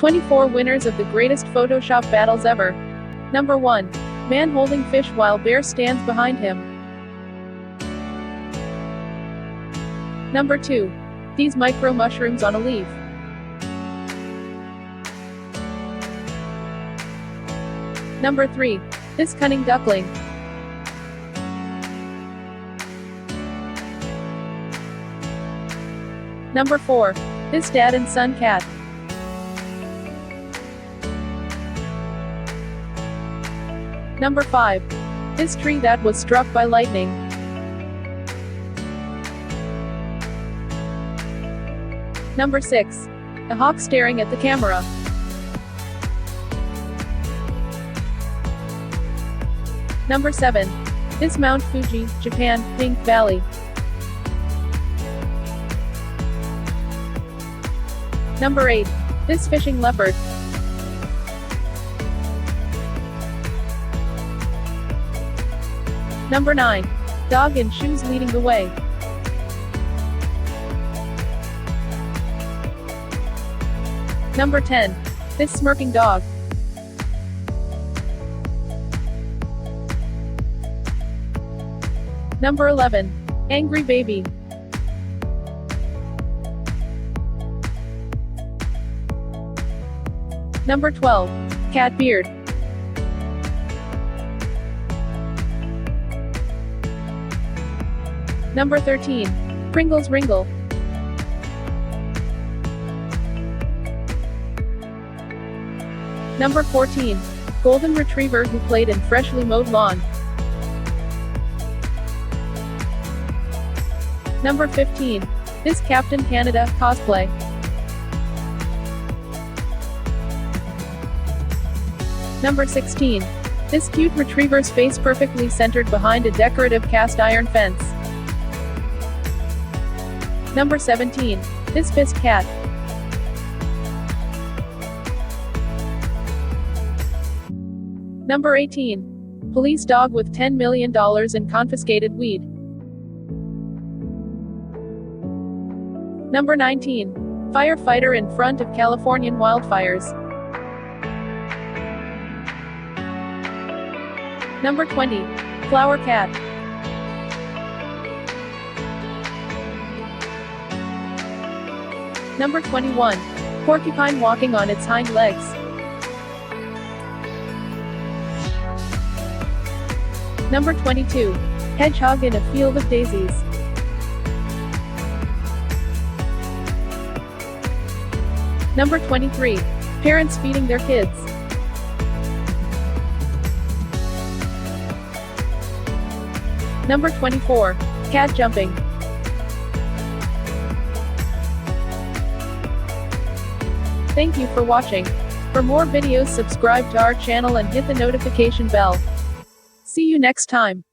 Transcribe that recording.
24 winners of the greatest Photoshop battles ever. Number 1. Man holding fish while bear stands behind him. Number 2. These micro mushrooms on a leaf. Number 3. This cunning duckling. Number 4. This dad and son cat. Number 5. This tree that was struck by lightning. Number 6. A hawk staring at the camera. Number 7. This Mount Fuji, Japan, pink valley. Number 8. This fishing leopard. Number 9. Dog in shoes leading the way. Number 10. This smirking dog. Number 11. Angry baby. Number 12. Cat beard. Number 13. Pringles Ringle. Number 14. Golden retriever who played in freshly mowed lawn. Number 15. This Captain Canada, cosplay. Number 16. This cute retriever's face perfectly centered behind a decorative cast iron fence. Number 17. This fist cat. Number 18. Police dog with $10 million in confiscated weed. Number 19. Firefighter in front of Californian wildfires. Number 20. Flower cat. Number 21. Porcupine walking on its hind legs. Number 22. Hedgehog in a field of daisies. Number 23. Parents feeding their kids. Number 24. Cat jumping. Thank you for watching. For more videos, subscribe to our channel and hit the notification bell. See you next time.